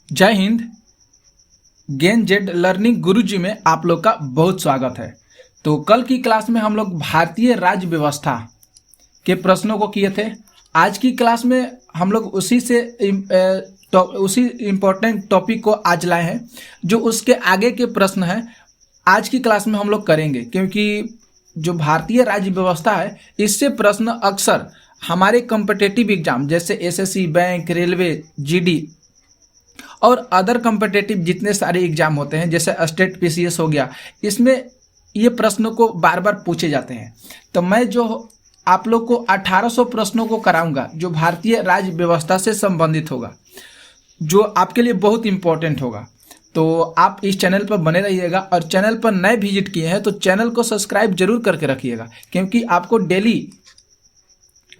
जय Hind. Gain Z learning गुरुजी में आप लोग का बहुत स्वागत है। तो कल की क्लास में हम लोग भारतीय राज्य व्यवस्था के प्रश्नों को किए थे। आज की क्लास में हम लोग उसी इम्पोर्टेंट टॉपिक को आज लाए हैं, जो उसके आगे के प्रश्न हैं आज की क्लास में हम लोग करेंगे, क्योंकि जो भारतीय राज्य व्यवस्था है इससे प्रश्न अक्सर हमारे कॉम्पिटिटिव एग्जाम जैसे एसएससी, बैंक, रेलवे, जीडी और अदर कॉम्पिटिटिव जितने सारे एग्जाम होते हैं जैसे स्टेट पीसीएस हो गया, इसमें ये प्रश्नों को बार बार पूछे जाते हैं। तो मैं जो आप लोग को 1800 प्रश्नों को कराऊंगा जो भारतीय राज्य व्यवस्था से संबंधित होगा, जो आपके लिए बहुत इंपॉर्टेंट होगा। तो आप इस चैनल पर बने रहिएगा, और चैनल पर नए विजिट किए हैं तो चैनल को सब्सक्राइब जरूर करके रखिएगा, क्योंकि आपको डेली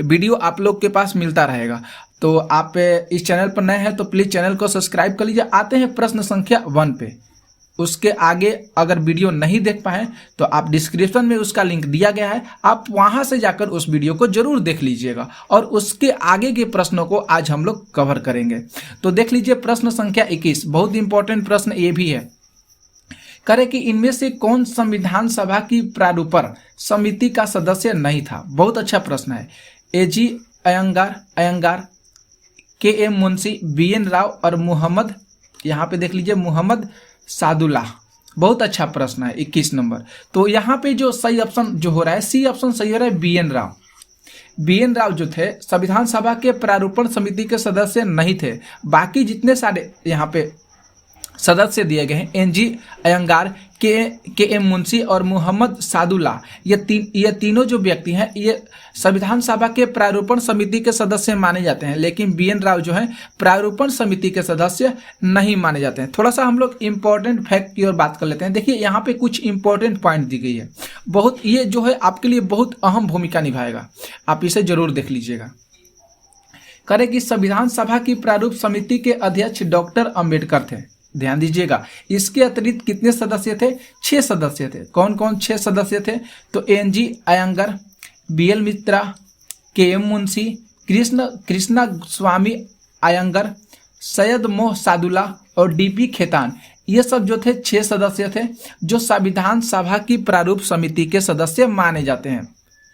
वीडियो आप लोग के पास मिलता रहेगा। तो आप इस चैनल पर नए हैं तो प्लीज़ चैनल को सब्सक्राइब कर लीजिए। आते हैं प्रश्न संख्या 1 पे। उसके आगे अगर वीडियो नहीं देख पाए तो आप डिस्क्रिप्शन में उसका लिंक दिया गया है, आप वहां से जाकर उस वीडियो को जरूर देख लीजिएगा, और उसके आगे के प्रश्नों को आज हम लोग कवर करेंगे। तो देख लीजिए प्रश्न संख्या 21, बहुत इंपॉर्टेंट प्रश्न ये भी है। करे कि इनमें से कौन संविधान सभा की प्रारूपण समिति का सदस्य नहीं था। बहुत अच्छा प्रश्न है। एजी अयंगार, के एम मुंशी, बीएन राव और मोहम्मद, यहाँ पे देख लीजिए मोहम्मद सादुल्लाह। बहुत अच्छा प्रश्न है 21 नंबर। तो यहाँ पे जो सही ऑप्शन जो हो रहा है, सी ऑप्शन सही हो रहा है, बीएन राव। बीएन राव जो थे संविधान सभा के प्रारूपण समिति के सदस्य नहीं थे। बाकी जितने सारे यहाँ पे सदस्य दिए गए हैं, एनजी अयंगार, के एम मुंशी और मोहम्मद सादुल्लाह, ये तीनों जो व्यक्ति हैं ये संविधान सभा के प्रारूपण समिति के सदस्य माने जाते हैं, लेकिन बीएन राव जो है प्रारूपण समिति के सदस्य नहीं माने जाते हैं। थोड़ा सा हम लोग इंपॉर्टेंट फैक्ट की ओर बात कर लेते हैं। देखिए यहाँ पे कुछ इंपॉर्टेंट पॉइंट दी गई है, बहुत ये जो है आपके लिए बहुत अहम भूमिका निभाएगा, आप इसे जरूर देख लीजिएगा। करे कि संविधान सभा की प्रारूप समिति के अध्यक्ष डॉक्टर अंबेडकर थे। ध्यान दीजिएगा, इसके अतिरिक्त कितने सदस्य थे? 6 सदस्य थे। कौन कौन 6 सदस्य थे? तो एनजी अयंगार, बीएल मित्रा, केएम मुंशी, कृष्णा स्वामी अयंगार, सैयद मोह सादुल्लाह और डीपी खेतान, ये सब जो थे 6 सदस्य थे जो संविधान सभा की प्रारूप समिति के सदस्य माने जाते हैं।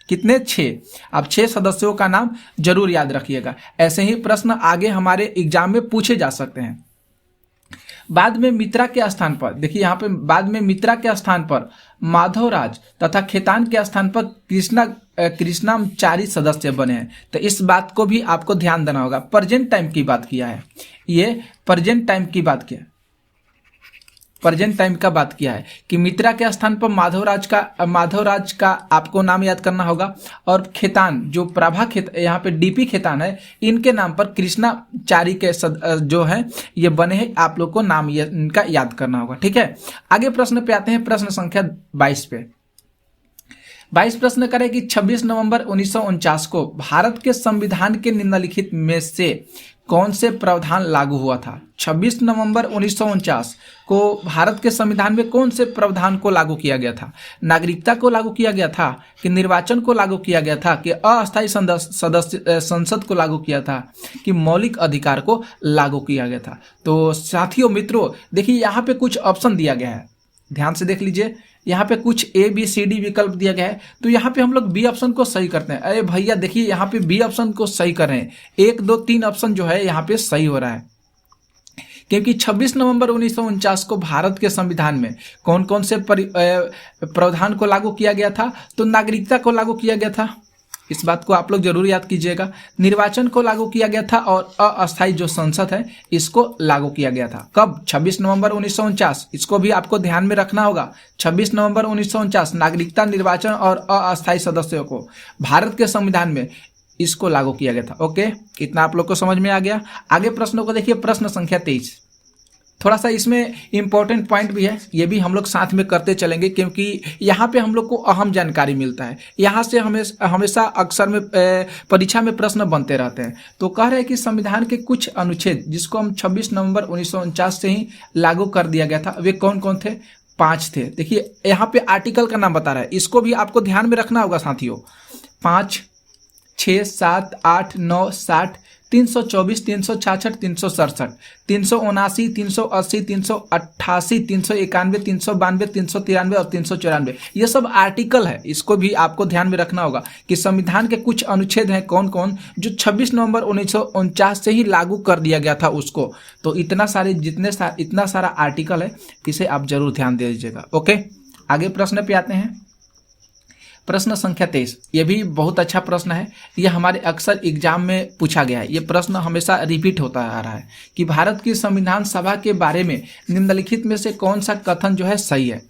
कितने? 6। अब 6 सदस्यों का नाम जरूर याद रखिएगा। ऐसे ही प्रश्न आगे हमारे एग्जाम में पूछे जा सकते हैं। बाद में मित्रा के स्थान पर, देखिए यहाँ पे बाद में मित्रा के स्थान पर माधवराज तथा खेतान के स्थान पर कृष्णाचारी सदस्य बने हैं। तो इस बात को भी आपको ध्यान देना होगा। प्रेजेंट टाइम की बात किया है, ये प्रेजेंट टाइम की बात किया, प्रेजेंट टाइम का बात किया है कि मित्रा के स्थान पर माधवराज का आपको नाम याद करना होगा, और खेतान जो यहाँ पे डीपी खेतान है, इनके नाम पर कृष्णाचारी के जो है ये बने हैं, आप लोग को नाम इनका याद करना होगा। ठीक है, आगे प्रश्न पे आते हैं। प्रश्न संख्या 22 पे। 22 प्रश्न करें कि 26 नवंबर 1949 को भारत के संविधान के निम्नलिखित में से कौन से प्रावधान लागू हुआ था? 26 नवंबर 1949 को भारत के संविधान में कौन से प्रावधान को लागू किया गया था? नागरिकता को लागू किया गया था, कि निर्वाचन को लागू किया गया था, कि अस्थायी संसद को लागू किया था, कि मौलिक अधिकार को लागू किया गया था? तो साथियों, मित्रों, देखिए यहाँ पे कुछ ऑप्शन दिया गया है, ध्यान से देख लीजिए। यहाँ पे कुछ ABCD विकल्प दिया गया है, तो यहाँ पे हम लोग बी ऑप्शन को सही करते हैं। अरे भैया देखिए यहाँ पे बी ऑप्शन को सही कर रहे हैं, 1, 2, 3 ऑप्शन जो है यहाँ पे सही हो रहा है, क्योंकि 26 नवंबर 1949 को भारत के संविधान में कौन कौन से प्रावधान को लागू किया गया था? तो नागरिकता को लागू किया गया था, इस बात को आप लोग जरूर याद कीजिएगा। निर्वाचन को लागू किया गया था, और अस्थायी जो संसद है इसको लागू किया गया था। कब? 26 नवंबर 1949। इसको भी आपको ध्यान में रखना होगा। 26 नवंबर 1949 नागरिकता, निर्वाचन और अस्थायी सदस्यों को भारत के संविधान में इसको लागू किया गया था। ओके, इतना आप लोग को समझ में आ गया। आगे प्रश्नों को देखिए। प्रश्न संख्या 23, थोड़ा सा इसमें इंपॉर्टेंट पॉइंट भी है, ये भी हम लोग साथ में करते चलेंगे, क्योंकि यहाँ पे हम लोग को अहम जानकारी मिलता है। यहाँ से हमेशा अक्सर में परीक्षा में प्रश्न बनते रहते हैं। तो कह रहे हैं कि संविधान के कुछ अनुच्छेद जिसको हम 26 नवंबर 1949 से ही लागू कर दिया गया था, वे कौन कौन थे? 5 थे। देखिए यहाँ पे आर्टिकल का नाम बता रहा है, इसको भी आपको ध्यान में रखना होगा साथियों। 5, 6, 7, 8, 9, 60, 324, 366, 367, 379, 380, 388, 391, 392, 393 और 394, ये सब आर्टिकल है। इसको भी आपको ध्यान में रखना होगा कि संविधान के कुछ अनुच्छेद हैं कौन कौन जो 26 नवंबर 1949 से ही लागू कर दिया गया था उसको। तो इतना सारा आर्टिकल है, इसे आप जरूर ध्यान दे दीजिएगा। ओके, आगे प्रश्न पे आते हैं। प्रश्न संख्या 23, ये भी बहुत अच्छा प्रश्न है। ये हमारे अक्सर एग्जाम में पूछा गया है। ये प्रश्न हमेशा रिपीट होता आ रहा है कि भारत की संविधान सभा के बारे में निम्नलिखित में से कौन सा कथन जो है सही है।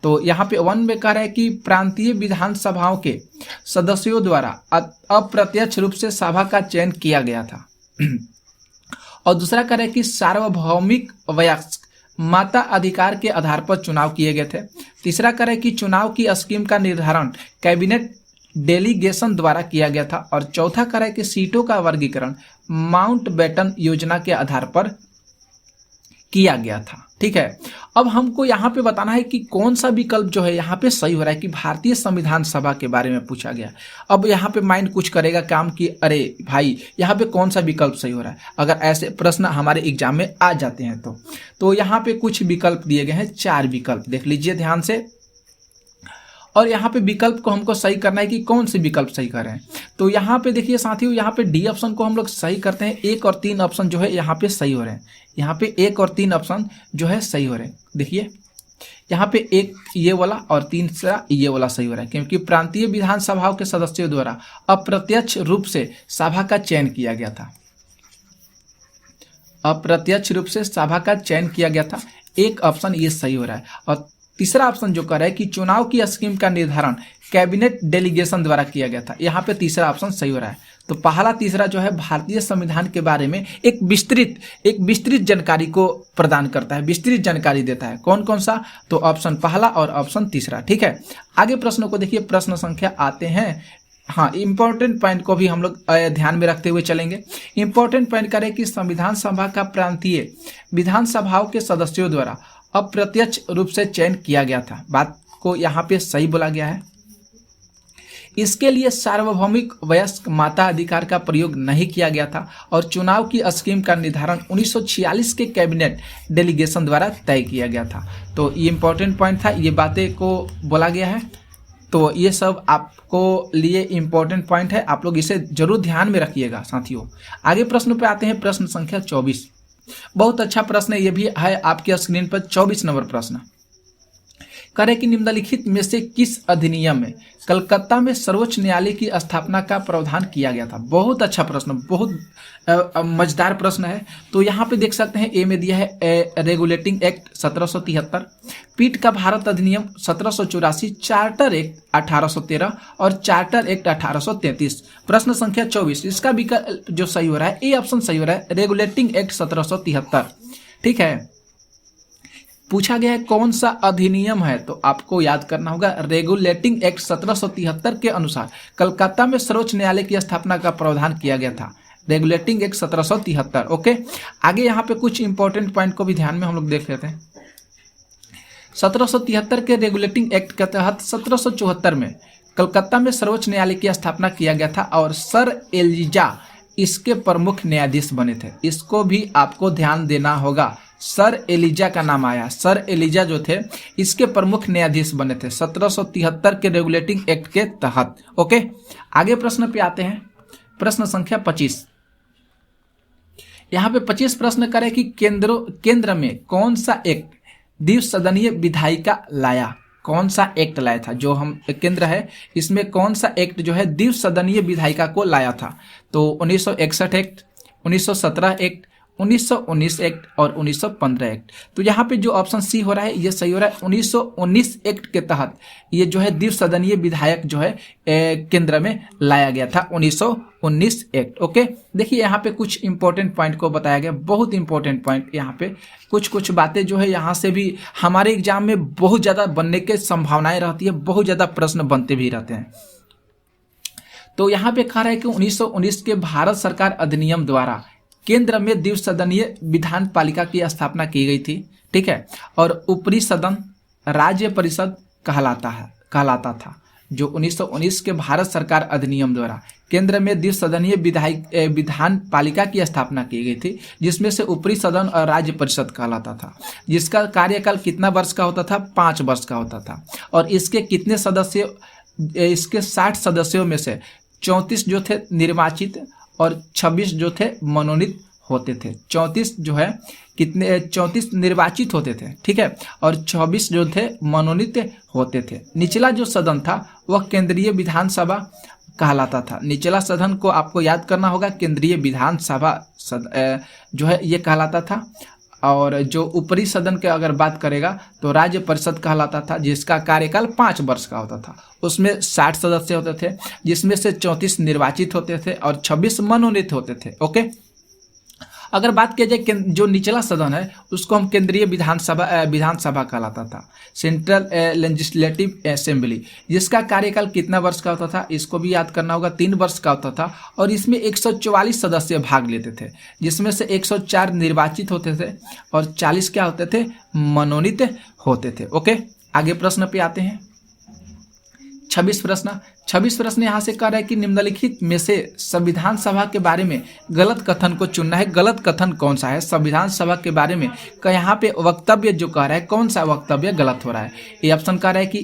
तो यहाँ पे 1 में कह रहा है कि प्रांतीय विधानसभाओं के सदस्यों द्वारा अप्रत्यक्ष रूप से सभा का चयन किया गया था। और दूसरा कह रहा है कि सार्वभौमिक वयस्क माता अधिकार के आधार पर चुनाव किए गए थे। तीसरा कह रहा है कि चुनाव की स्कीम का निर्धारण कैबिनेट डेलीगेशन द्वारा किया गया था। और चौथा कह रहा है कि सीटों का वर्गीकरण माउंटबेटन योजना के आधार पर किया गया था। ठीक है, अब हमको यहाँ पे बताना है कि कौन सा विकल्प जो है यहाँ पे सही हो रहा है कि भारतीय संविधान सभा के बारे में पूछा गया। अब यहाँ पे माइंड कुछ करेगा काम कि अरे भाई यहाँ पे कौन सा विकल्प सही हो रहा है। अगर ऐसे प्रश्न हमारे एग्जाम में आ जाते हैं तो यहाँ पे कुछ विकल्प दिए गए हैं, 4 विकल्प देख लीजिए ध्यान से। और यहाँ पे विकल्प को हमको सही करना है कि कौन से विकल्प सही कर रहे हैं। तो यहाँ पे देखिए साथियों, यहाँ पे डी ऑप्शन को हम लोग सही करते हैं। 1 और 3 ऑप्शन जो है यहाँ पे सही हो रहे हैं। यहाँ पे 1 और 3 ऑप्शन जो है सही हो रहे हैं। देखिए यहाँ पे 1 ये वाला और 3 ये वाला सही हो रहा है, क्योंकि प्रांतीय विधानसभाओं के सदस्यों द्वारा अप्रत्यक्ष रूप से सभा का चयन किया गया था। अप्रत्यक्ष रूप से सभा का चयन किया गया था, 1 ऑप्शन ये सही हो रहा है। और तीसरा ऑप्शन जो कर रहा है कि चुनाव की स्कीम का निर्धारण कैबिनेट डेलीगेशन द्वारा किया गया था, यहाँ पे तीसरा ऑप्शन सही हो रहा है। तो पहला तीसरा जो है भारतीय संविधान के बारे में एक विस्तृत जानकारी को प्रदान करता है, विस्तृत जानकारी देता है। कौन कौन सा? तो ऑप्शन पहला और ऑप्शन तीसरा। ठीक है, आगे प्रश्नों को देखिए। प्रश्न संख्या आते हैं। हाँ, इंपॉर्टेंट पॉइंट को भी हम लोग ध्यान में रखते हुए चलेंगे। इंपॉर्टेंट पॉइंट करें कि संविधान सभा का प्रांतीय विधानसभाओं के सदस्यों द्वारा अप्रत्यक्ष रूप से चयन किया गया था, बात को यहाँ पे सही बोला गया है। इसके लिए सार्वभौमिक वयस्क माता अधिकार का प्रयोग नहीं किया गया था और चुनाव की स्कीम का निर्धारण 1946 के कैबिनेट डेलीगेशन द्वारा तय किया गया था। तो ये इंपॉर्टेंट पॉइंट था, ये बातें को बोला गया है। तो ये सब आपको लिए इंपॉर्टेंट पॉइंट है, आप लोग इसे जरूर ध्यान में रखिएगा साथियों। आगे प्रश्न पे आते हैं। प्रश्न संख्या 24, बहुत अच्छा प्रश्न है, ये भी है आपके स्क्रीन पर। 24 नंबर प्रश्न करे कि निम्नलिखित में से किस अधिनियम में कलकत्ता में सर्वोच्च न्यायालय की स्थापना का प्रावधान किया गया था। बहुत अच्छा प्रश्न, बहुत मजेदार प्रश्न है। तो यहाँ पे देख सकते हैं, ए में दिया है रेगुलेटिंग एक्ट 1773, पीठ का भारत अधिनियम 1784, चार्टर एक्ट 1813 और चार्टर एक्ट 1833। प्रश्न संख्या 24, इसका विकल्प जो सही हो रहा है, ए ऑप्शन सही हो रहा है, रेगुलेटिंग एक्ट 1773। ठीक है, पूछा गया है कौन सा अधिनियम है, तो आपको याद करना होगा रेगुलेटिंग एक्ट 1773 के अनुसार कलकत्ता में सर्वोच्च न्यायालय की स्थापना का प्रावधान किया गया था। Regulating act 1773। ओके, आगे यहाँ पे कुछ इंपॉर्टेंट पॉइंट को भी ध्यान में हम लोग देख लेते हैं। 1773 के रेगुलेटिंग एक्ट के तहत 1774 में कलकत्ता में सर्वोच्च न्यायालय की स्थापना किया गया था और सर एलिजा इसके प्रमुख न्यायाधीश बने थे। इसको भी आपको ध्यान देना होगा, सर एलिजा का नाम आया। सर एलिजा जो थे इसके प्रमुख न्यायाधीश बने थे 1773 के रेगुलेटिंग एक्ट के तहत। ओके, आगे प्रश्न पे आते हैं। प्रश्न संख्या 25, यहाँ पे 25 प्रश्न करें कि केंद्र में कौन सा एक्ट द्विसदनीय विधायिका लाया। कौन सा एक्ट लाया था, जो हम केंद्र है इसमें कौन सा एक्ट जो है द्विसदनीय विधायिका को लाया था। तो 1961 एक्ट, 1917 एक्ट, 1919 एक्ट और 1915 एक्ट। तो यहाँ पे जो ऑप्शन सी हो रहा है ये सही हो रहा है। 1919 एक्ट के तहत ये जो है द्विसदनीय विधायक जो है केंद्र में लाया गया था, 1919 एक्ट। ओके, देखिए यहाँ पे कुछ इंपॉर्टेंट पॉइंट को बताया गया, बहुत इंपॉर्टेंट पॉइंट। यहाँ पे कुछ बातें जो है यहाँ से भी हमारे एग्जाम में बहुत ज़्यादा बनने के संभावनाएं रहती है, बहुत ज़्यादा प्रश्न बनते भी रहते हैं। तो यहाँ पे कहा रहा है कि 1919 के भारत सरकार अधिनियम द्वारा केंद्र में द्विसदनीय विधान पालिका की स्थापना की गई थी। ठीक है, और ऊपरी सदन राज्य परिषद कहलाता था। जो 1919 के भारत सरकार अधिनियम द्वारा केंद्र में द्विसदनीय विधान पालिका की स्थापना की गई थी, जिसमें से ऊपरी सदन और राज्य परिषद कहलाता था, जिसका कार्यकाल कितना वर्ष का होता था? 5 वर्ष का होता था। और इसके कितने सदस्य? इसके 60 सदस्यों में से 34 जो थे निर्वाचित और 26 जो थे मनोनीत होते थे। 34 जो है कितने 34 निर्वाचित होते थे, ठीक है, और 24 जो थे मनोनीत होते थे। निचला जो सदन था वह केंद्रीय विधानसभा कहलाता था। निचला सदन को आपको याद करना होगा, केंद्रीय विधानसभा जो है ये कहलाता था। और जो ऊपरी सदन के अगर बात करेगा तो राज्य परिषद कहलाता था, जिसका कार्यकाल 5 वर्ष का होता था। उसमें 60 सदस्य होते थे, जिसमें से 34 निर्वाचित होते थे और 26 मनोनीत होते थे। ओके, अगर बात किया जाए जो निचला सदन है उसको हम केंद्रीय विधानसभा कहलाता था, सेंट्रल लेजिस्लेटिव असेंबली, जिसका कार्यकाल कितना वर्ष का होता था? इसको भी याद करना होगा, 3 वर्ष का होता था। और इसमें 144 सदस्य भाग लेते थे, जिसमें से 104 निर्वाचित होते थे और 40 क्या होते थे? मनोनीत होते थे। ओके, आगे प्रश्न पे आते हैं। 26 प्रश्न यहाँ से कह रहा है कि निम्नलिखित में से संविधान सभा के बारे में गलत कथन को चुनना है। गलत कथन कौन सा है संविधान सभा के बारे में? यहाँ पे वक्तव्य जो कह रहा है, कौन सा वक्तव्य गलत हो रहा है? ये ऑप्शन कह रहा है कि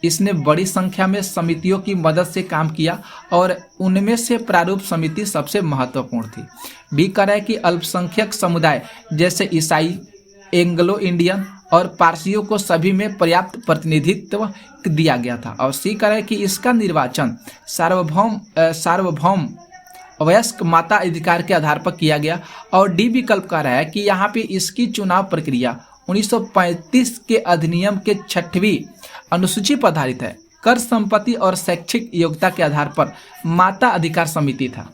इसने बड़ी संख्या में समितियों की मदद से काम किया और उनमें से प्रारूप समिति सबसे महत्वपूर्ण थी। बी कह रहा है कि अल्पसंख्यक समुदाय जैसे ईसाई, एंग्लो इंडियन और पारसियों को सभी में पर्याप्त प्रतिनिधित्व दिया गया था। और सी कह रहा है कि इसका निर्वाचन सार्वभौम वयस्क माता अधिकार के आधार पर किया गया। और डी विकल्प कह रहा है कि यहाँ पे इसकी चुनाव प्रक्रिया 1935 के अधिनियम के 6वीं अनुसूची पर आधारित है। कर, संपत्ति और शैक्षिक योग्यता के आधार पर माता अधिकार समिति था।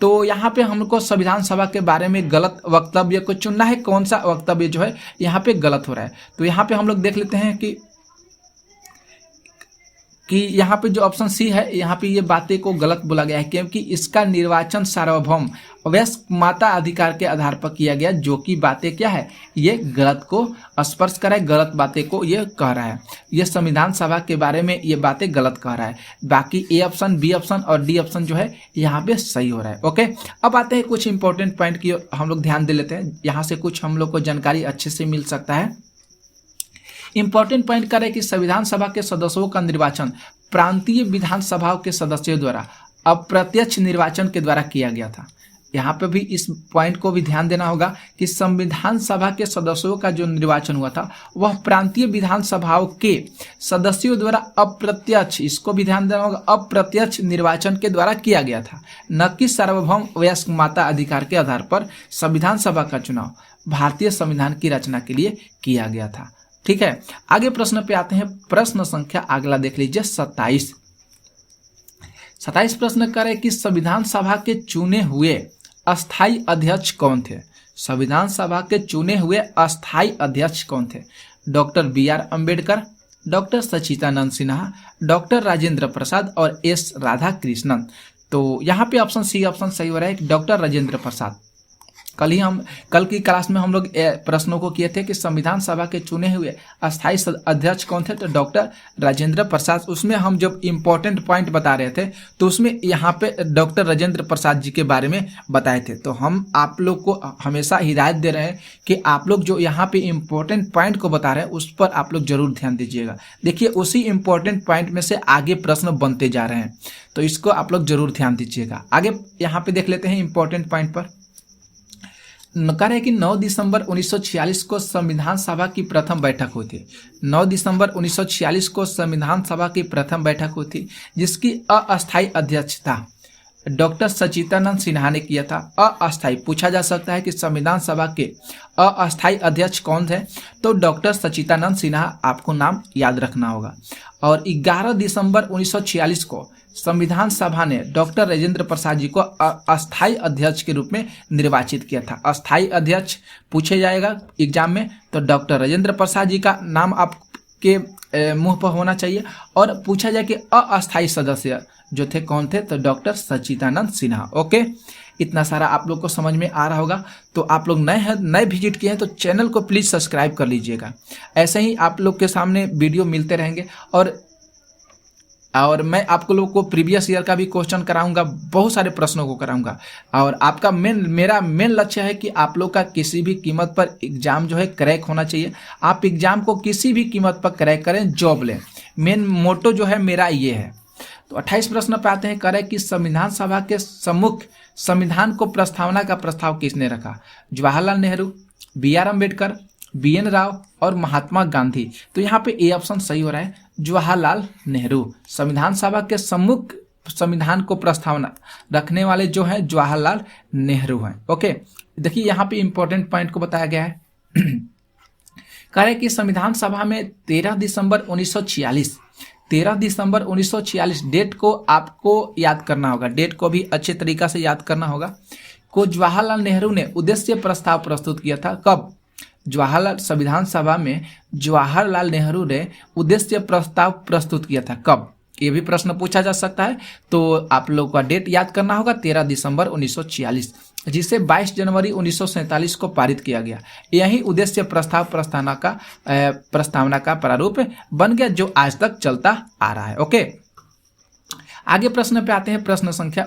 तो यहाँ पे हमको संविधान सभा के बारे में गलत वक्तव्य को चुनना है। कौन सा वक्तव्य जो है यहाँ पे गलत हो रहा है? तो यहाँ पे हम लोग देख लेते हैं कि यहाँ पे जो ऑप्शन सी है, यहाँ पे ये बातें को गलत बोला गया है, क्योंकि इसका निर्वाचन सार्वभौम वयस्क माता अधिकार के आधार पर किया गया, जो कि बातें क्या है, ये गलत को स्पर्श कर रहा है, गलत बातें को ये कह रहा है। ये संविधान सभा के बारे में ये बातें गलत कह रहा है। बाकी ए ऑप्शन, बी ऑप्शन और डी ऑप्शन जो है यहाँ पे सही हो रहा है। ओके, अब आते हैं कुछ इंपॉर्टेंट पॉइंट की हम लोग ध्यान दे लेते हैं, यहाँ से कुछ हम लोग को जानकारी अच्छे से मिल सकता है। इंपॉर्टेंट पॉइंट करें कि संविधान सभा के सदस्यों का निर्वाचन प्रांतीय विधानसभाओं के सदस्यों द्वारा अप्रत्यक्ष निर्वाचन के द्वारा किया गया था। यहाँ पे भी इस पॉइंट को भी ध्यान देना होगा कि संविधान सभा के सदस्यों का जो निर्वाचन हुआ था वह प्रांतीय विधानसभाओं के सदस्यों द्वारा अप्रत्यक्ष, इसको भी ध्यान देना होगा, अप्रत्यक्ष निर्वाचन के द्वारा किया गया था, न कि सार्वभौम वयस्क माता अधिकार के आधार पर संविधान सभा का चुनाव भारतीय संविधान की रचना के लिए किया गया था। ठीक है, आगे प्रश्न पे आते हैं। प्रश्न संख्या अगला देख लीजिए 27 प्रश्न करे कि संविधान सभा के चुने हुए अस्थाई अध्यक्ष कौन थे? संविधान सभा के चुने हुए अस्थाई अध्यक्ष कौन थे? डॉक्टर BR अम्बेडकर, डॉक्टर सच्चिदानंद सिन्हा, डॉक्टर राजेंद्र प्रसाद और S राधाकृष्णन। तो यहाँ पे ऑप्शन सी ऑप्शन सही हो रहा है, डॉक्टर राजेंद्र प्रसाद। कल की क्लास में हम लोग प्रश्नों को किए थे कि संविधान सभा के चुने हुए अस्थाई अध्यक्ष कौन थे, तो डॉक्टर राजेंद्र प्रसाद। उसमें हम जब इम्पोर्टेंट पॉइंट बता रहे थे तो उसमें यहाँ पे डॉक्टर राजेंद्र प्रसाद जी के बारे में बताए थे। तो हम आप लोग को हमेशा हिदायत दे रहे हैं कि आप लोग जो यहाँ पे इम्पोर्टेंट पॉइंट को बता रहे हैं उस पर आप लोग जरूर ध्यान दीजिएगा। देखिए उसी इम्पोर्टेंट पॉइंट में से आगे प्रश्न बनते जा रहे हैं, तो इसको आप लोग जरूर ध्यान दीजिएगा। आगे यहाँ पे देख लेते हैं इम्पोर्टेंट पॉइंट पर। कह रहे कि 9 दिसंबर 1946 को संविधान सभा की प्रथम बैठक हुई थी। 9 दिसंबर 1946 को संविधान सभा की प्रथम बैठक हुई थी, जिसकी अस्थायी अध्यक्षता डॉक्टर सच्चिदानंद सिन्हा ने किया था। अस्थायी पूछा जा सकता है कि संविधान सभा के अस्थायी अध्यक्ष कौन थे, तो डॉक्टर सच्चिदानंद सिन्हा आपको नाम याद रखना होगा। और 11 दिसंबर 1946 को संविधान सभा ने डॉक्टर राजेंद्र प्रसाद जी को अस्थायी अध्यक्ष के रूप में निर्वाचित किया था। अस्थायी अध्यक्ष पूछे जाएगा एग्जाम में तो डॉक्टर राजेंद्र प्रसाद जी का नाम आपके मुंह पर होना चाहिए। और पूछा जाए कि अस्थायी सदस्य जो थे कौन थे, तो डॉक्टर सच्चिदानंद सिन्हा। ओके, इतना सारा आप लोग को समझ में आ रहा होगा। तो आप लोग नए विजिट किए हैं तो चैनल को प्लीज़ सब्सक्राइब कर लीजिएगा। ऐसे ही आप लोग के सामने वीडियो मिलते रहेंगे। और और मैं आपको लोगों को प्रीवियस ईयर का भी क्वेश्चन कराऊंगा, बहुत सारे प्रश्नों को कराऊंगा। और आपका मेरा मेन लक्ष्य है कि आप लोग का किसी भी कीमत पर एग्जाम जो है क्रैक होना चाहिए। आप एग्जाम को किसी भी कीमत पर क्रैक करें, जॉब लें, मेन मोटो जो है मेरा ये है। तो 28 प्रश्न पे आते हैं। कह रहे कि संविधान सभा के सम्मुख संविधान को प्रस्तावना का प्रस्ताव किसने रखा? जवाहरलाल नेहरू, BR अम्बेडकर, BN राव और महात्मा गांधी। तो यहाँ पे ए ऑप्शन सही हो रहा है, जवाहरलाल नेहरू। संविधान सभा के सम्मुख संविधान को प्रस्तावना रखने वाले जो है जवाहरलाल नेहरू हैं। ओके, देखिए यहाँ पे इंपॉर्टेंट पॉइंट को बताया गया है। कह रहे कि संविधान सभा में 13 दिसंबर 1946 डेट को आपको याद करना होगा, डेट को भी अच्छे तरीका से याद करना होगा, को जवाहरलाल नेहरू ने उद्देश्य प्रस्ताव प्रस्तुत किया था। कब? संविधान सभा में जवाहरलाल नेहरू ने उद्देश्य प्रस्ताव प्रस्तुत किया था। कब? ये भी प्रश्न पूछा जा सकता है, तो आप लोगों का डेट याद करना होगा 13 दिसंबर 1946, जिसे 22 जनवरी 1947 को पारित किया गया। यही उद्देश्य प्रस्ताव प्रस्तावना का प्रारूप बन गया, जो आज तक चलता आ रहा है। ओके, आगे प्रश्न पे आते हैं। प्रश्न संख्या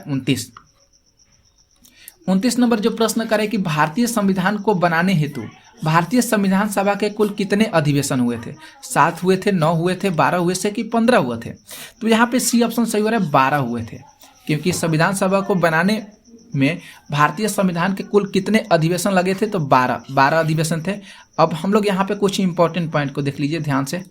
29 नंबर जो प्रश्न करे कि भारतीय संविधान को बनाने हेतु भारतीय संविधान सभा के कुल कितने अधिवेशन हुए थे? 7 हुए थे, 9 हुए थे, 12 हुए थे कि 15 हुए थे? तो यहाँ पे सी ऑप्शन सही हो रहा है, 12 हुए थे, क्योंकि संविधान सभा को बनाने में भारतीय संविधान के कुल कितने अधिवेशन लगे थे? तो 12 अधिवेशन थे। अब हम लोग यहाँ पे कुछ इंपॉर्टेंट पॉइंट को देख लीजिए ध्यान से।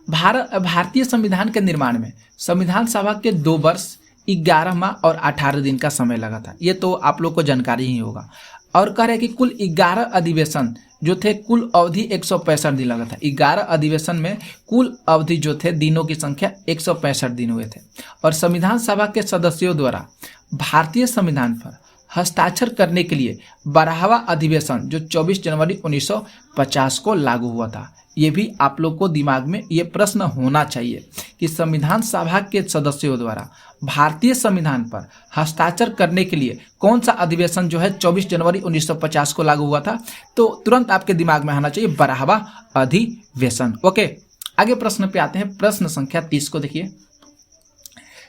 भारतीय संविधान के निर्माण में संविधान सभा के 2 वर्ष 11 माह और 18 दिन का समय लगा था, ये तो आप लोग को जानकारी ही होगा। और कह रहे कि कुल 11 अधिवेशन जो थे, कुल अवधि 165 दिन लगा था। 11 अधिवेशन में कुल अवधि जो थे दिनों की संख्या 165 दिन हुए थे। और संविधान सभा के सदस्यों द्वारा भारतीय संविधान पर हस्ताक्षर करने के लिए 12वां अधिवेशन जो 24 जनवरी 1950 को लागू हुआ था। ये भी आप लोग को दिमाग में ये प्रश्न होना चाहिए कि संविधान सभा के सदस्यों द्वारा भारतीय संविधान पर हस्ताक्षर करने के लिए कौन सा अधिवेशन जो है 24 जनवरी 1950 को लागू हुआ था? तो तुरंत आपके दिमाग में आना चाहिए 12वां अधिवेशन। ओके, आगे प्रश्न पे आते हैं। प्रश्न संख्या 30 को देखिए।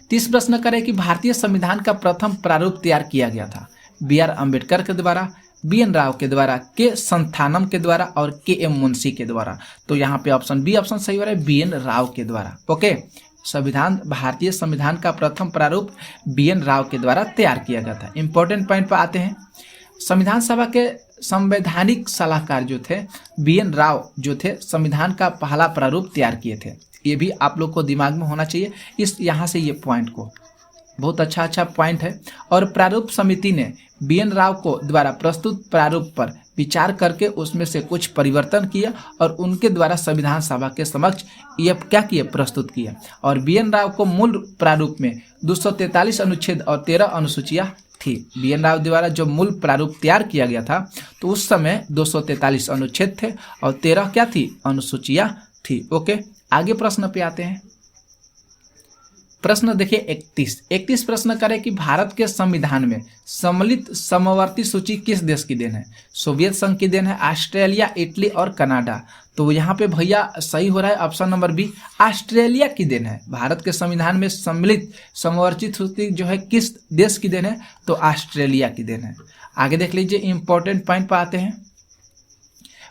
30 प्रश्न करे कि भारतीय संविधान का प्रथम प्रारूप तैयार किया गया था BR अम्बेडकर के द्वारा, BN राव के द्वारा, के संथानम के द्वारा और KM मुंशी के द्वारा। तो यहाँ पे ऑप्शन बी ऑप्शन सही हो रहा है, BN राव के द्वारा। ओके, भारतीय संविधान का प्रथम प्रारूप BN राव के द्वारा तैयार किया गया था। इंपॉर्टेंट पॉइंट पर आते हैं। संविधान सभा के संवैधानिक सलाहकार जो थे BN राव जो थे, संविधान का पहला प्रारूप तैयार किए थे। ये भी आप लोग को दिमाग में होना चाहिए, इस यहाँ से ये पॉइंट को, बहुत अच्छा पॉइंट है। और प्रारूप समिति ने BN राव को द्वारा प्रस्तुत प्रारूप पर विचार करके उसमें से कुछ परिवर्तन किया और उनके द्वारा संविधान सभा के समक्ष यह क्या किया, प्रस्तुत किया। और BN राव को मूल प्रारूप में 243 अनुच्छेद और 13 अनुसूचियां थी। BN राव द्वारा जो मूल प्रारूप तैयार किया गया था तो उस समय 243 अनुच्छेद थे और 13 क्या थी, अनुसूचियां थी। ओके, आगे प्रश्न पे आते हैं। प्रश्न देखिए 31 प्रश्न करें कि भारत के संविधान में सम्मिलित समवर्ती सूची किस देश की देन है? सोवियत संघ की देन है, ऑस्ट्रेलिया, इटली और कनाडा। तो यहाँ पे भैया सही हो रहा है ऑप्शन नंबर बी, ऑस्ट्रेलिया की देन है। भारत के संविधान में सम्मिलित समवर्ती सूची जो है किस देश की देन है? तो ऑस्ट्रेलिया की देन है। आगे देख लीजिए, इंपॉर्टेंट पॉइंट पर आते हैं।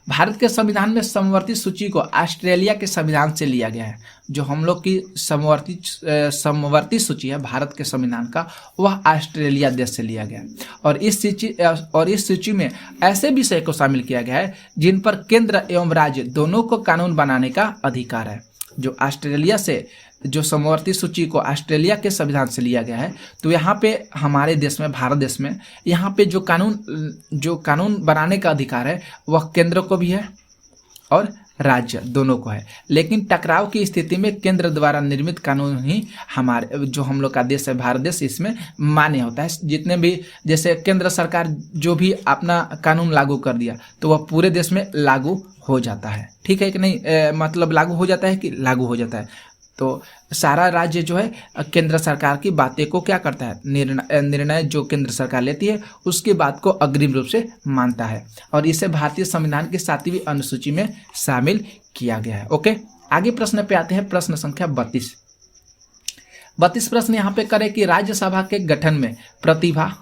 भारत के संविधान में समवर्ती सूची को ऑस्ट्रेलिया के संविधान से लिया गया है। जो हम लोग की समवर्ती सूची है भारत के संविधान का, वह ऑस्ट्रेलिया देश से लिया गया है। और इस सूची में ऐसे विषय को शामिल किया गया है जिन पर केंद्र एवं राज्य दोनों को कानून बनाने का अधिकार है। जो ऑस्ट्रेलिया से जो समवर्ती सूची को ऑस्ट्रेलिया के संविधान से लिया गया है, तो यहाँ पे हमारे देश में, भारत देश में, यहाँ पे जो कानून बनाने का अधिकार है वह केंद्र को भी है और राज्य दोनों को है। लेकिन टकराव की स्थिति में केंद्र द्वारा निर्मित कानून ही हमारे जो हम लोग का देश है भारत देश, इसमें मान्य होता है। जितने भी जैसे केंद्र सरकार जो भी अपना कानून लागू कर दिया तो वह पूरे देश में लागू हो जाता है। ठीक है कि नहीं? मतलब लागू हो जाता है कि लागू हो जाता है। तो सारा राज्य जो है केंद्र सरकार की बातें को क्या करता है, निर्णय जो केंद्र सरकार लेती है उसकी बात को अग्रिम रूप से मानता है और इसे भारतीय संविधान की 7वीं अनुसूची में शामिल किया गया है। ओके, आगे प्रश्न पे आते हैं। प्रश्न संख्या 32। 32 प्रश्न यहाँ पे करें कि राज्यसभा के गठन में प्रतिभा,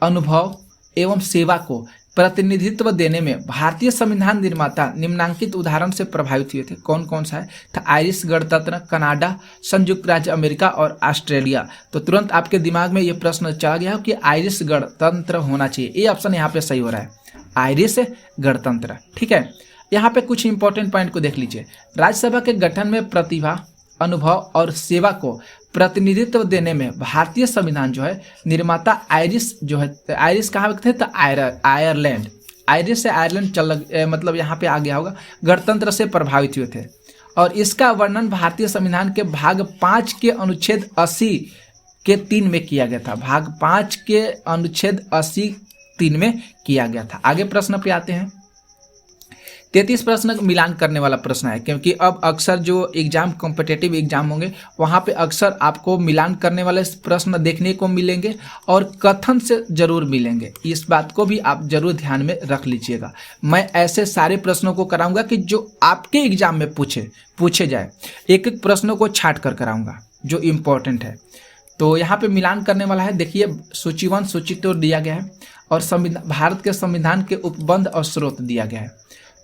अनुभव एवं सेवा को प्रतिनिधित्व देने में भारतीय संविधान निर्माता निम्नांकित उदाहरण से प्रभावित हुए थे। कौन कौन सा है? था आयरिश गणतंत्र, कनाडा, संयुक्त राज्य अमेरिका और ऑस्ट्रेलिया। तो तुरंत आपके दिमाग में ये प्रश्न चला गया कि आयरिश गणतंत्र होना चाहिए। ये ऑप्शन यहाँ पे सही हो रहा है, आयरिश गणतंत्र। ठीक है, यहाँ पे कुछ इंपॉर्टेंट पॉइंट को देख लीजिए। राज्यसभा के गठन में प्रतिभा, अनुभव और सेवा को प्रतिनिधित्व देने में भारतीय संविधान जो है निर्माता आयरिश जो है, आयरिश कहाँ थे? तो आयरलैंड, आयरिश से आयरलैंड मतलब यहाँ पे आ गया होगा, गणतंत्र से प्रभावित हुए थे। और इसका वर्णन भारतीय संविधान के भाग 5 के अनुच्छेद 80 के 3 में किया गया था। भाग 5 के अनुच्छेद 80(3) में किया गया था। आगे प्रश्न पे आते हैं। 33 प्रश्न मिलान करने वाला प्रश्न है, क्योंकि अब अक्सर जो एग्जाम कॉम्पिटिटिव एग्जाम होंगे वहाँ पे अक्सर आपको मिलान करने वाले प्रश्न देखने को मिलेंगे और कथन से जरूर मिलेंगे। इस बात को भी आप जरूर ध्यान में रख लीजिएगा। मैं ऐसे सारे प्रश्नों को कराऊंगा कि जो आपके एग्जाम में पूछे जाए, एक एक प्रश्नों को छाट कर कराऊंगा जो इम्पोर्टेंट है। तो यहाँ पे मिलान करने वाला है। देखिए, सूची 1 सूची 2 दिया गया है और भारत के संविधान के उपबंध और स्रोत दिया गया है।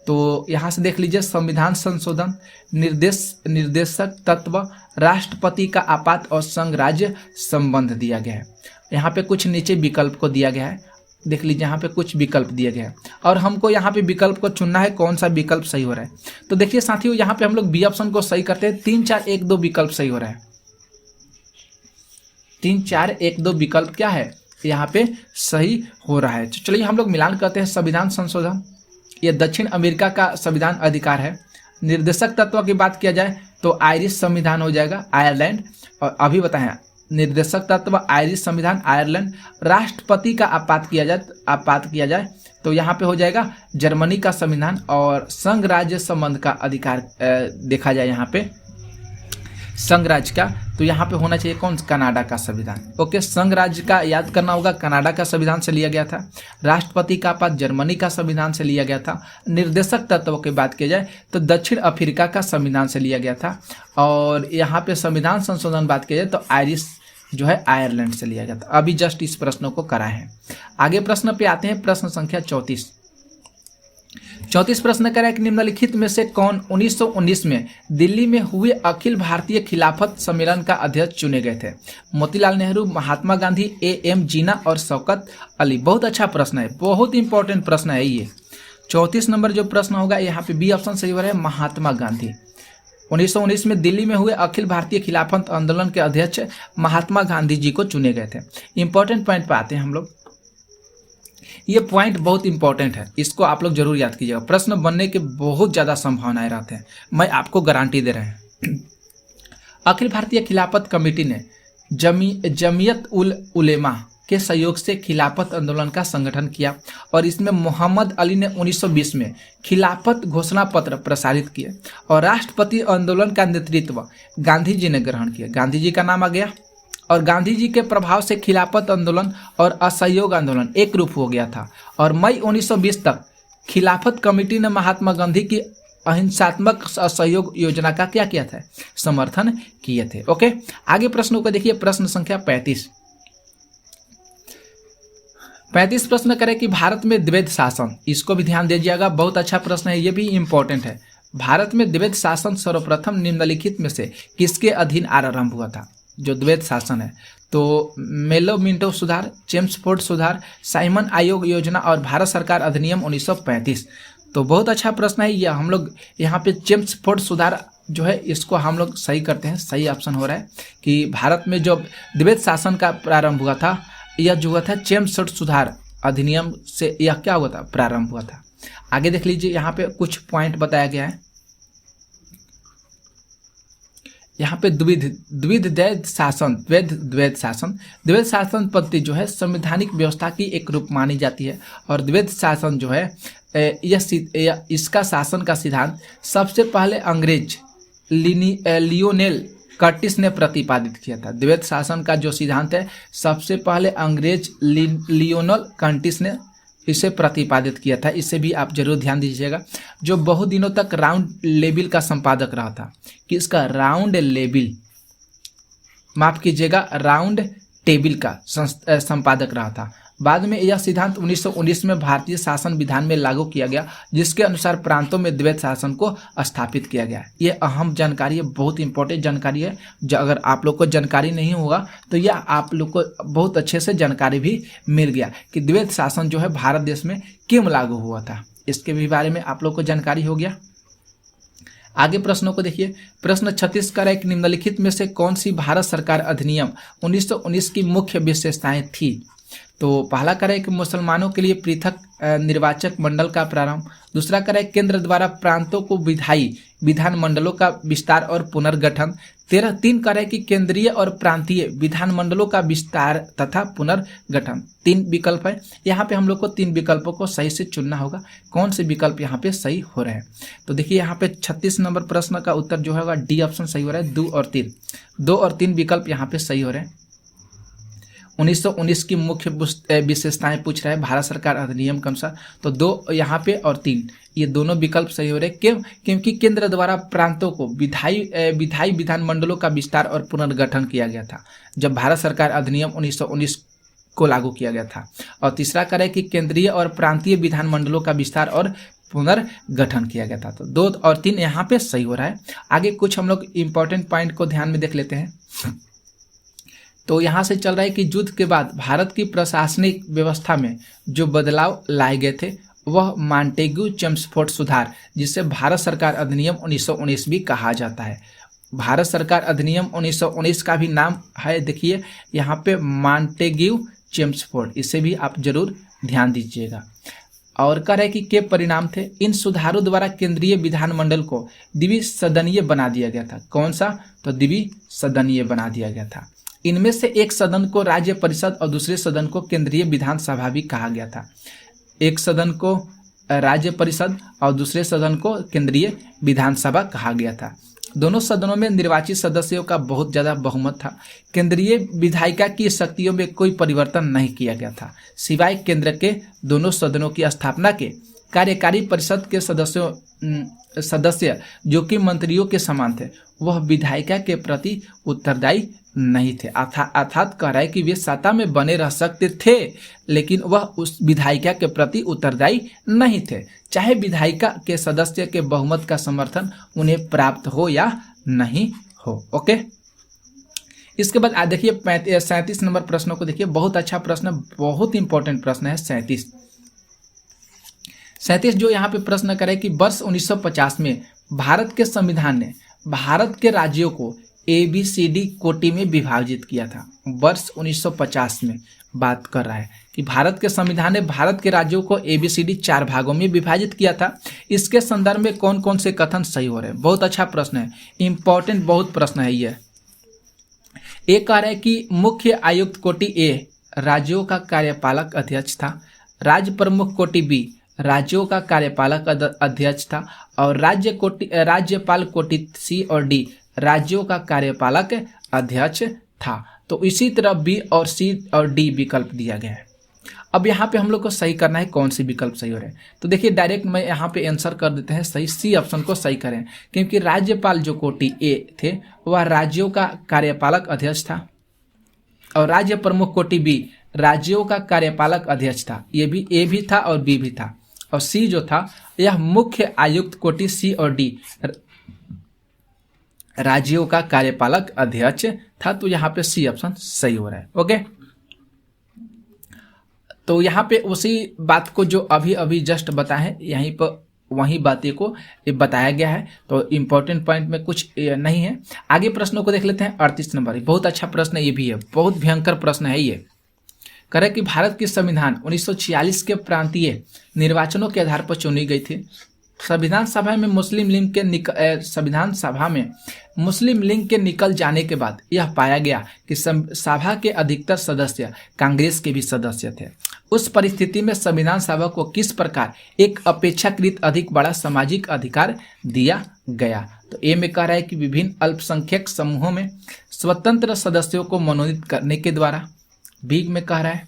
तो यहाँ से देख लीजिए, संविधान संशोधन, निर्देशक तत्व, राष्ट्रपति का आपात और संघ राज्य संबंध दिया गया है। यहाँ पे कुछ नीचे विकल्प को दिया गया है, देख लीजिए यहाँ पे कुछ विकल्प दिए गए हैं और हमको यहाँ पे विकल्प को चुनना है कौन सा विकल्प सही हो रहा है। तो देखिए साथियों, यहाँ पे हम लोग बी ऑप्शन को सही करते हैं। 3 4 1 2 विकल्प सही हो रहा है। 3 4 1 2 विकल्प क्या है? यहाँ पे सही हो रहा है। तो चलिए हम लोग मिलान करते हैं। संविधान संशोधन, ये दक्षिण अमेरिका का संविधान अधिकार है। निर्देशक तत्व की बात किया जाए तो आयरिश संविधान हो जाएगा, आयरलैंड। और अभी बताएं, निर्देशक तत्व आयरिश संविधान, आयरलैंड। राष्ट्रपति का आपात किया जाए तो यहाँ पे हो जाएगा जर्मनी का संविधान। और संघ राज्य संबंध का अधिकार देखा जाए यहाँ पे संघ राज्य का, तो यहाँ पे होना चाहिए कौन? कनाडा का संविधान। ओके, संघ राज्य का याद करना होगा, कनाडा का संविधान से लिया गया था। राष्ट्रपति का आपात जर्मनी का संविधान से लिया गया था। निर्देशक तत्व की बात की जाए तो दक्षिण अफ्रीका का संविधान से लिया गया था। और यहाँ पे संविधान संशोधन बात की जाए तो आयरिश जो है आयरलैंड से लिया गया था। अभी जस्ट इस प्रश्नों को कराए हैं। आगे प्रश्न पे आते हैं, प्रश्न संख्या 34 प्रश्न करें कि निम्नलिखित में से कौन 1919 में दिल्ली में हुए अखिल भारतीय खिलाफत सम्मेलन का अध्यक्ष चुने गए थे? मोतीलाल नेहरू, महात्मा गांधी, A.M. जिन्ना और शौकत अली। बहुत अच्छा प्रश्न है, बहुत इंपॉर्टेंट प्रश्न है ये। 34 नंबर जो प्रश्न होगा यहाँ पे बी ऑप्शन सही हो रहा है, महात्मा गांधी। 1919 में दिल्ली में हुए अखिल भारतीय खिलाफत आंदोलन के अध्यक्ष महात्मा गांधी जी को चुने गए थे। इंपॉर्टेंट पॉइंट पे आते हैं हम लोग। ये पॉइंट बहुत इंपॉर्टेंट है, इसको आप लोग जरूर याद कीजिएगा। प्रश्न बनने के बहुत ज़्यादा संभावनाएं रहते हैं, मैं आपको गारंटी दे रहे हैं। अखिल भारतीय खिलाफत कमेटी ने जमीयत उल उलेमा के सहयोग से खिलाफत आंदोलन का संगठन किया और इसमें मोहम्मद अली ने 1920 में खिलाफत घोषणा पत्र प्रसारित किए और राष्ट्रपति आंदोलन का नेतृत्व गांधी जी ने ग्रहण किया। गांधी जी का नाम आ गया और गांधी जी के प्रभाव से खिलाफत आंदोलन और असहयोग आंदोलन एक रूप हो गया था। और मई 1920 तक खिलाफत कमेटी ने महात्मा गांधी की अहिंसात्मक असहयोग योजना का क्या किया था? समर्थन किए थे। ओके, आगे प्रश्नों को देखिए। प्रश्न संख्या 35 प्रश्न करें कि भारत में द्वैध शासन, इसको भी ध्यान दीजिएगा, बहुत अच्छा प्रश्न है, ये भी इंपॉर्टेंट है। भारत में द्वैध शासन सर्वप्रथम निम्नलिखित में से किसके अधीन आरंभ हुआ था? जो द्वैध शासन है तो मेलो मिंटो सुधार, चेम्सफोर्ड सुधार, साइमन आयोग योजना और भारत सरकार अधिनियम 1935। तो बहुत अच्छा प्रश्न है ये। हम लोग यहाँ पे चेम्सफोर्ड सुधार जो है इसको हम लोग सही करते हैं, सही ऑप्शन हो रहा है कि भारत में जो द्वैध शासन का प्रारंभ हुआ था, यह जो हुआ था चेम्सफोर्ड सुधार अधिनियम से, यह क्या हुआ था? प्रारंभ हुआ था। आगे देख लीजिए, यहाँ पे कुछ पॉइंट बताया गया है। यहाँ पे द्वैध शासन पद्धति जो है संवैधानिक व्यवस्था की एक रूप मानी जाती है और द्वैध शासन जो है इसका शासन का सिद्धांत सबसे पहले अंग्रेज लियोनेल कर्टिस ने प्रतिपादित किया था। द्वैध शासन का जो सिद्धांत है सबसे पहले अंग्रेज लियोनेल कर्टिस ने इसे प्रतिपादित किया था। इसे भी आप जरूर ध्यान दीजिएगा। जो बहुत दिनों तक राउंड लेबिल का संपादक रहा था, किसका? राउंड लेबिल, माफ कीजिएगा, राउंड टेबल का संपादक रहा था। बाद में यह सिद्धांत 1919 में भारतीय शासन विधान में लागू किया गया, जिसके अनुसार प्रांतों में द्वैत शासन को स्थापित किया गया। ये अहम जानकारी है, बहुत इंपॉर्टेंट जानकारी है। अगर आप लोग को जानकारी नहीं होगा तो यह आप लोग को बहुत अच्छे से जानकारी भी मिल गया कि द्वैत शासन जो है भारत देश में क्यों लागू हुआ था, इसके भी बारे में आप लोग को जानकारी हो गया। आगे प्रश्नों को देखिए। प्रश्न 36 का है, निम्नलिखित में से कौन सी भारत सरकार अधिनियम 1919 की मुख्य विशेषताएं थी? तो पहला करें कि मुसलमानों के लिए पृथक निर्वाचक मंडल का प्रारंभ। दूसरा करें केंद्र द्वारा प्रांतों को विधायी विधान मंडलों का विस्तार और पुनर्गठन। 3 करें कि केंद्रीय और प्रांतीय विधान मंडलों का विस्तार तथा पुनर्गठन। 3 विकल्प है, यहाँ पे हम लोग को 3 विकल्पों को सही से चुनना होगा, कौन से विकल्प यहाँ पे सही हो रहे हैं। तो देखिए यहाँ पे 36 नंबर प्रश्न का उत्तर जो होगा डी ऑप्शन सही हो रहा है। 2 और 3 विकल्प यहाँ पे सही हो रहे हैं। 1919 की मुख्य विशेषताएं पूछ रहा है भारत सरकार अधिनियम के अनुसार, तो 2 यहाँ पे और 3 ये दोनों विकल्प सही हो रहे हैं। क्यों? क्योंकि केंद्र द्वारा प्रांतों को विधायी विधान मंडलों का विस्तार और पुनर्गठन किया गया था जब भारत सरकार अधिनियम 1919 को लागू किया गया था। और तीसरा करें कि केंद्रीय और प्रांतीय विधान मंडलों का विस्तार और पुनर्गठन किया गया था। तो 2 और 3 यहाँ पे सही हो रहा है। आगे कुछ हम लोग इंपॉर्टेंट पॉइंट को ध्यान में देख लेते हैं। तो यहाँ से चल रहा है कि युद्ध के बाद भारत की प्रशासनिक व्यवस्था में जो बदलाव लाए गए थे वह मॉन्टेग्यू चेम्सफोर्ड सुधार, जिसे भारत सरकार अधिनियम 1919 भी कहा जाता है। भारत सरकार अधिनियम 1919 का भी नाम है, देखिए यहाँ पे मॉन्टेग्यू चेम्सफोर्ड, इसे भी आप जरूर ध्यान दीजिएगा। और कह रहे कि के परिणाम थे, इन सुधारों द्वारा केंद्रीय विधानमंडल को द्विसदनीय बना दिया गया था। कौन सा? तो द्विसदनीय बना दिया गया था। इनमें से एक सदन को राज्य परिषद और दूसरे सदन को केंद्रीय विधानसभा भी कहा गया था। एक सदन को राज्य परिषद और दूसरे सदन को केंद्रीय विधानसभा कहा गया था। दोनों सदनों में निर्वाचित सदस्यों का बहुत ज़्यादा बहुमत था। केंद्रीय विधायिका की शक्तियों में कोई परिवर्तन नहीं किया गया था, सिवाय केंद्र के दोनों सदनों की स्थापना के। कार्यकारी परिषद के सदस्य जो कि मंत्रियों के समान थे, वह विधायिका के प्रति उत्तरदायी नहीं थे। अर्थात कह रहा है कि वे सत्ता में बने रह सकते थे, लेकिन वह उस विधायिका के प्रति उत्तरदायी नहीं थे, चाहे विधायिका के सदस्य के बहुमत का समर्थन उन्हें प्राप्त हो या नहीं हो। ओके, इसके बाद देखिए 37 नंबर प्रश्नों को देखिए। बहुत अच्छा प्रश्न, बहुत इंपॉर्टेंट प्रश्न है 37 जो यहाँ पे प्रश्न करे कि वर्ष 1950 में भारत के संविधान ने भारत के राज्यों को ABCD कोटि में विभाजित किया था। वर्ष 1950 में बात कर रहा है कि भारत के संविधान ने भारत के राज्यों को ABCD 4 भागों में विभाजित किया था। इसके संदर्भ में कौन कौन से कथन सही हो रहे हैं? बहुत अच्छा प्रश्न है, इंपॉर्टेंट बहुत प्रश्न है ये। एक कह रहा है कि मुख्य आयुक्त कोटि A राज्यों का कार्यपालक अध्यक्ष था, राज्य प्रमुख कोटि B राज्यों का कार्यपालक अध्यक्ष था, और राज्यपाल कोटि C और D राज्यों का कार्यपालक अध्यक्ष था। तो इसी तरह B और C और D विकल्प दिया गया है। अब यहाँ पे हम लोग को सही करना है कौन सी विकल्प सही हो रहे हैं। तो देखिए डायरेक्ट मैं यहाँ पे आंसर कर देते हैं सही, C ऑप्शन को सही करें, क्योंकि राज्यपाल जो कोटि A थे वह राज्यों का कार्यपालक अध्यक्ष था, और राज्य प्रमुख कोटि B राज्यों का कार्यपालक अध्यक्ष था। ये भी A भी था और B भी था, और C जो था यह मुख्य आयुक्त कोटि C और D राज्यों का कार्यपालक अध्यक्ष था। तो यहाँ पे C ऑप्शन सही हो रहा है। ओके, तो यहाँ पे उसी बात को जो अभी अभी जस्ट बताए यहीं पर वही बातें को बताया गया है। तो इंपॉर्टेंट पॉइंट में कुछ नहीं है। आगे प्रश्नों को देख लेते हैं। 38 नंबर बहुत अच्छा प्रश्न ये भी है, बहुत भयंकर प्रश्न है ये। करें कि भारत की संविधान 1946 के प्रांतीय निर्वाचनों के आधार पर चुनी गई थी। संविधान सभा में मुस्लिम लीग के निकल जाने के बाद यह पाया गया कि सभा के अधिकतर सदस्य कांग्रेस के भी सदस्य थे। उस परिस्थिति में संविधान सभा को किस प्रकार एक अपेक्षाकृत अधिक बड़ा सामाजिक अधिकार दिया गया? तो ए में कह रहा है कि विभिन्न अल्पसंख्यक समूहों में स्वतंत्र सदस्यों को मनोनीत करने के द्वारा। बी में कह रहा है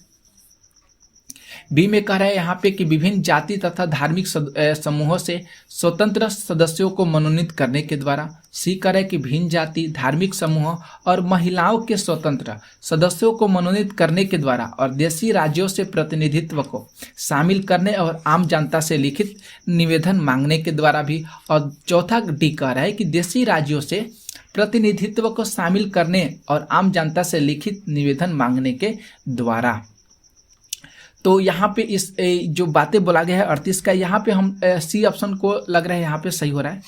बी में कह रहा है यहाँ पे कि विभिन्न जाति तथा धार्मिक समूहों से स्वतंत्र सदस्यों को मनोनीत करने के द्वारा। सी कह रहा है कि भिन्न जाति, धार्मिक समूहों और महिलाओं के स्वतंत्र सदस्यों को मनोनीत करने के द्वारा और देशी राज्यों से प्रतिनिधित्व को शामिल करने और आम जनता से लिखित निवेदन मांगने के द्वारा भी। और चौथा डी कह रहा है कि देशी राज्यों से प्रतिनिधित्व को शामिल करने और आम जनता से लिखित निवेदन मांगने के द्वारा। तो यहाँ पे इस जो बातें बोला गया है 38 का, यहाँ पे हम सी ऑप्शन को लग रहा है यहाँ पे सही हो रहा है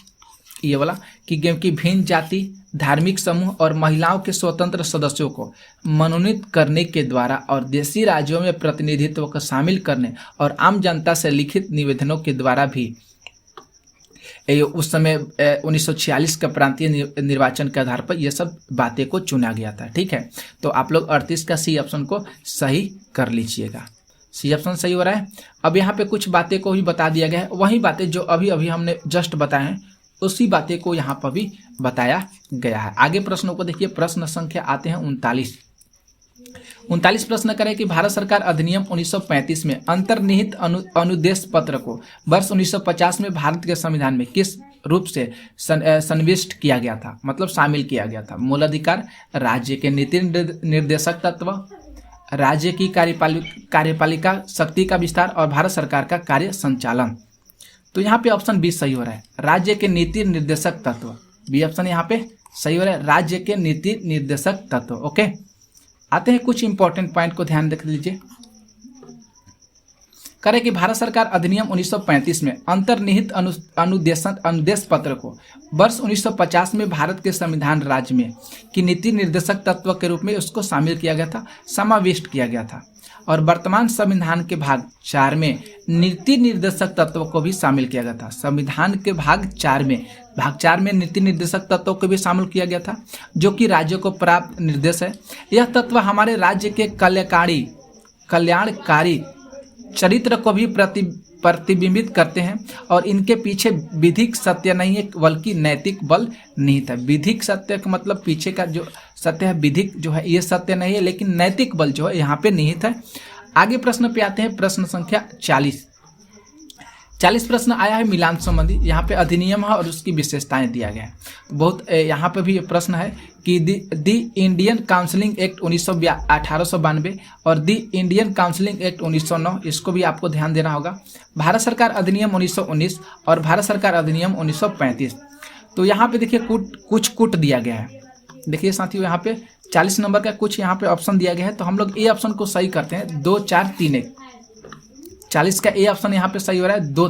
ये वाला, कि क्योंकि भिन्न जाति, धार्मिक समूह और महिलाओं के स्वतंत्र सदस्यों को मनोनीत करने के द्वारा और देशी राज्यों में प्रतिनिधित्व को शामिल करने और आम जनता से लिखित निवेदनों के द्वारा भी उस समय 1946 का प्रांतीय निर्वाचन के आधार पर यह सब बातें को चुना गया था। ठीक है, तो आप लोग 38 का सी ऑप्शन को सही कर लीजिएगा। सी ऑप्शन सही हो रहा है। अब यहाँ पे कुछ बातें को भी बता दिया गया है, वही बातें जो अभी अभी हमने जस्ट बताए हैं उसी बातें को यहाँ पर भी बताया गया है। आगे प्रश्नों को देखिए, प्रश्न संख्या आते हैं 39 प्रश्न करें कि भारत सरकार अधिनियम 1935 में अंतर्निहित अनुदेश पत्र को वर्ष 1950 में भारत के संविधान में किस रूप से संविष्ट किया गया था, मतलब शामिल किया गया था। मूलाधिकार, राज्य के नीति निर्देशक तत्व, राज्य की कार्यपालिका शक्ति का विस्तार और भारत सरकार का कार्य संचालन। तो यहाँ पे ऑप्शन बी सही हो रहा है, राज्य के नीति निर्देशक तत्व। बी ऑप्शन यहाँ पे सही हो रहा है, राज्य के नीति निर्देशक तत्व। ओके, आते हैं कुछ इंपॉर्टेंट पॉइंट को ध्यान रख लीजिए। करे कि भारत सरकार अधिनियम 1935 में अंतर्निहित अनुदेश पत्र को वर्ष 1950 में भारत के संविधान राज्य में की नीति निर्देशक तत्व के रूप में उसको शामिल किया गया था, समाविष्ट किया गया था। और वर्तमान संविधान के भाग 4 में नीति निर्देशक तत्व को भी शामिल किया गया था। संविधान के भाग 4 में नीति निर्देशक तत्व को भी शामिल किया गया था, जो कि राज्यों को प्राप्त निर्देश है। यह तत्व हमारे राज्य के कल्याणकारी चरित्र को भी प्रतिबिंबित करते हैं और इनके पीछे विधिक सत्य नहीं है बल्कि नैतिक बल निहित है। विधिक सत्य का मतलब पीछे का जो सत्य है, विधिक जो है ये सत्य नहीं है, लेकिन नैतिक बल जो है यहाँ पे निहित है। आगे प्रश्न पे आते हैं, प्रश्न संख्या 40 प्रश्न आया है मिलान संबंधी। यहाँ पे अधिनियम है और उसकी विशेषताएं दिया गया है। बहुत यहाँ पे भी प्रश्न है कि दी इंडियन काउंसिलिंग एक्ट 1892 और दी इंडियन काउंसिलिंग एक्ट 1909, इसको भी आपको ध्यान देना होगा। भारत सरकार अधिनियम 1919 और भारत सरकार अधिनियम 1935। तो यहाँ पे देखिए कुछ कूट दिया गया है। देखिए साथियों, यहाँ पे 40 नंबर का कुछ यहाँ पे ऑप्शन दिया गया है, तो हम लोग ए ऑप्शन को सही करते हैं। 2 4 3 1, 40 का ए ऑप्शन यहाँ पे सही हो रहा है। 2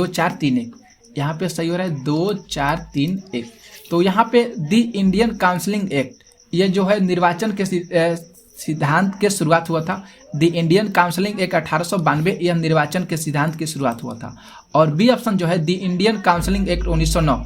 4 3 1 यहाँ पे सही हो रहा है। 2 4 3 1। तो यहाँ पे दी इंडियन काउंसिलिंग एक्ट, ये जो है निर्वाचन के सिद्धांत के शुरुआत हुआ था। दी इंडियन काउंसिलिंग एक्ट 1892, यह निर्वाचन के सिद्धांत की शुरुआत हुआ था। और बी ऑप्शन जो है दी इंडियन काउंसिलिंग एक्ट 1909,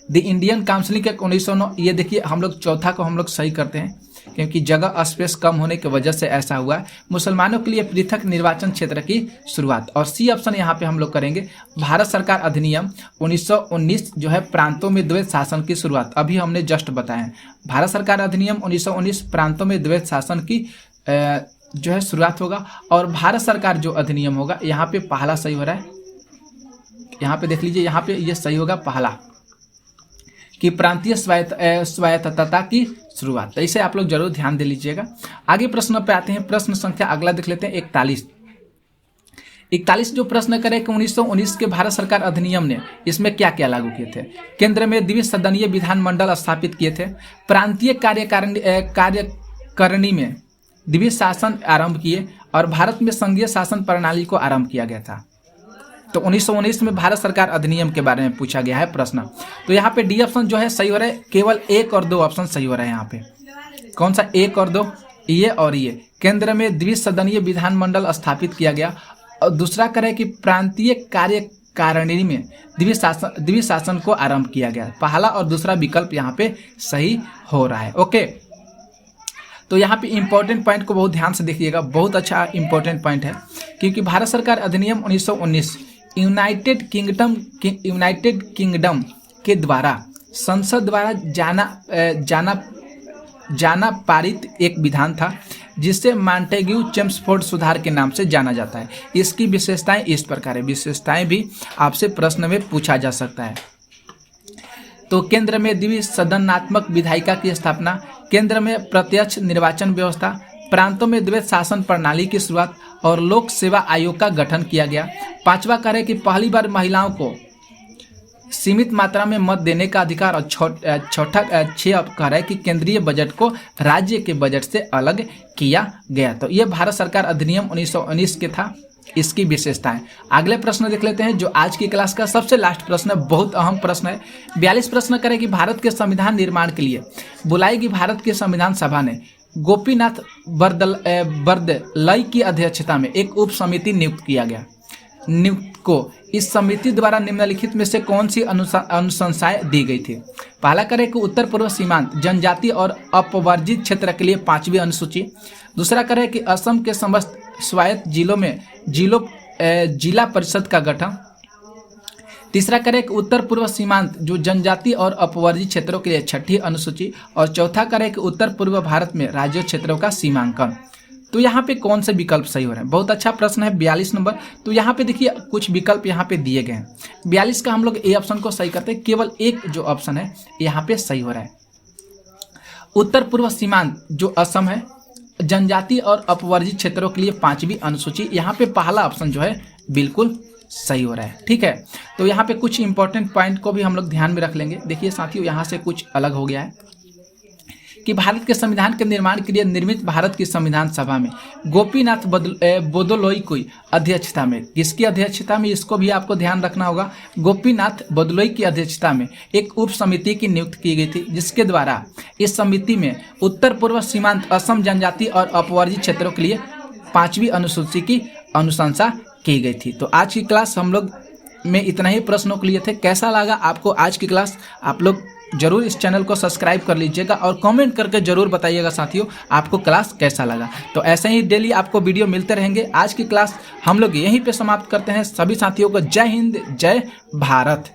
दी इंडियन काउंसिलिंग एक्ट 1909, ये देखिए हम लोग चौथा को हम लोग सही करते हैं क्योंकि जगह स्पेस कम होने की वजह से ऐसा हुआ है। मुसलमानों के लिए पृथक निर्वाचन क्षेत्र की शुरुआत। और सी ऑप्शन यहाँ पे हम लोग करेंगे, भारत सरकार अधिनियम 1919 जो है प्रांतों में द्वैत शासन की शुरुआत। अभी हमने जस्ट बताया है, भारत सरकार अधिनियम 1919 प्रांतों में द्वैत शासन की जो है शुरुआत होगा। और भारत सरकार जो अधिनियम होगा, यहाँ पे पहला सही हो रहा है। यहाँ पे देख लीजिए, यहाँ पे ये सही होगा पहला, कि प्रांतीय स्वायत्तता की शुरुआत। तो इसे आप लोग जरूर ध्यान दे लीजिएगा। आगे प्रश्न पे आते हैं, प्रश्न संख्या अगला देख लेते हैं 41 जो प्रश्न करे कि 1919 के भारत सरकार अधिनियम ने इसमें क्या क्या लागू किए थे। केंद्र में द्विसदनीय विधानमंडल स्थापित किए थे, प्रांतीय कार्यकारिणी में द्वि शासन आरंभ किए और भारत में संघीय शासन प्रणाली को आरंभ किया गया था। तो 1919 में भारत सरकार अधिनियम के बारे में पूछा गया है प्रश्न। तो यहाँ पे डी ऑप्शन जो है सही हो रहा है, केवल 1 और 2 ऑप्शन सही हो रहा है। यहाँ पे कौन सा 1 और 2, ये और ये। केंद्र में द्विसदनीय विधानमंडल स्थापित किया गया और दूसरा करे कि प्रांतीय कार्यकारिणी में द्वि शासन को आरंभ किया गया। पहला और दूसरा विकल्प यहाँ पे सही हो रहा है। ओके, तो यहाँ पे इंपॉर्टेंट पॉइंट को बहुत ध्यान से देखिएगा, बहुत अच्छा इंपॉर्टेंट पॉइंट है, क्योंकि भारत सरकार अधिनियम 1919 यूनाइटेड किंगडम के द्वारा संसद द्वारा जाना पारित एक विधान था, जिसे मॉन्टेग्यू चेम्सफोर्ड सुधार के नाम से जाना जाता है। इसकी विशेषताएं इस प्रकार है, विशेषताएं भी आपसे प्रश्न में पूछा जा सकता है। तो केंद्र में द्विसदनात्मक विधायिका की स्थापना, केंद्र में प्रत्यक्ष निर्वाचन व्यवस्था, प्रांतों में द्वैत शासन प्रणाली की शुरुआत और लोक सेवा आयोग का गठन किया गया। पांचवा कार्य कि पहली बार महिलाओं को सीमित मात्रा में मत देने का अधिकार। और छठा 6 कार्य है कि केंद्रीय बजट को राज्य के बजट से अलग किया गया। तो यह भारत सरकार अधिनियम 1919 के था। इसकी विशेषताएं अगले प्रश्न देख लेते हैं, जो आज की क्लास का सबसे लास्ट प्रश्न है, बहुत अहम प्रश्न है। 42 प्रश्न करें कि भारत के संविधान निर्माण के लिए बुलाई गई भारत की संविधान सभा ने गोपीनाथ बरदलई की अध्यक्षता में एक उप समिति नियुक्त किया गया। नियुक्त को इस समिति द्वारा निम्नलिखित में से कौन सी अनुशंसाएं दी गई थी? पहला करें कि उत्तर पूर्व सीमांत जनजाति और अपवर्जित क्षेत्र के लिए 5वीं अनुसूची। दूसरा करें कि असम के समस्त स्वायत्त जिलों में जिला परिषद का गठन। तीसरा करें कि उत्तर पूर्व सीमांत जो जनजाति और अपवर्जित क्षेत्रों के लिए 6ठी अनुसूची। और चौथा करें कि उत्तर पूर्व भारत में राज्य क्षेत्रों का सीमांकन। तो यहाँ पे कौन से विकल्प सही हो रहे हैं? बहुत अच्छा प्रश्न है 42 नंबर। तो यहाँ पे देखिए कुछ विकल्प यहाँ पे दिए गए हैं। 42 का हम लोग ए ऑप्शन को सही करते हैं, केवल एक जो ऑप्शन है यहाँ पे सही हो रहा है। उत्तर पूर्व सीमांत जो असम है, जनजाति और अपवर्जित क्षेत्रों के लिए 5वीं अनुसूची, यहाँ पे पहला ऑप्शन जो है बिल्कुल सही हो रहा है। ठीक है, तो यहाँ पे कुछ इंपॉर्टेंट पॉइंट को भी हम लोग ध्यान में रख लेंगे। देखिए साथियों, यहाँ से कुछ अलग हो गया है कि भारत के संविधान के निर्माण के लिए निर्मित भारत की संविधान सभा में गोपीनाथ बोरदोलोई की अध्यक्षता में, किसकी अध्यक्षता में, इसको भी आपको ध्यान रखना होगा। गोपीनाथ बोरदोलोई की अध्यक्षता में एक उप समिति की नियुक्त की गई थी, जिसके द्वारा इस समिति में उत्तर पूर्व सीमांत असम जनजाति और अपवर्जित क्षेत्रों के लिए 5वीं अनुसूची की अनुशंसा की गई थी। तो आज की क्लास हम लोग में इतना ही प्रश्नों के लिए थे। कैसा लगा आपको आज की क्लास? आप लोग जरूर इस चैनल को सब्सक्राइब कर लीजिएगा और कमेंट करके जरूर बताइएगा साथियों आपको क्लास कैसा लगा। तो ऐसे ही डेली आपको वीडियो मिलते रहेंगे। आज की क्लास हम लोग यहीं पे समाप्त करते हैं। सभी साथियों को जय हिंद, जय भारत।